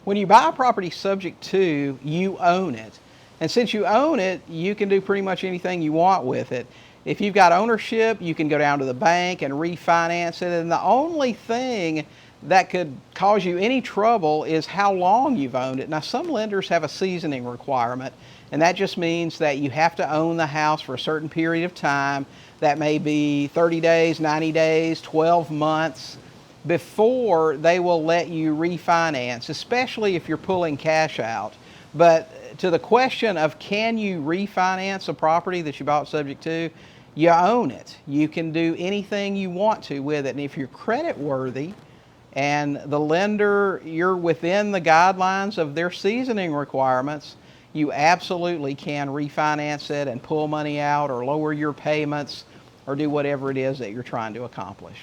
When you buy a property subject to, you own it. And since you own it, you can do pretty much anything you want with it. If you've got ownership, you can go down to the bank and refinance it. And the only thing that could cause you any trouble is how long you've owned it. Now, some lenders have a seasoning requirement, and that just means that you have to own the house for a certain period of time. That may be 30 days, 90 days, 12 months before they will let you refinance, especially if you're pulling cash out. But to the question of can you refinance a property that you bought subject to, you own it. You can do anything you want to with it. And if you're credit worthy and the lender, you're within the guidelines of their seasoning requirements, you absolutely can refinance it and pull money out or lower your payments or do whatever it is that you're trying to accomplish.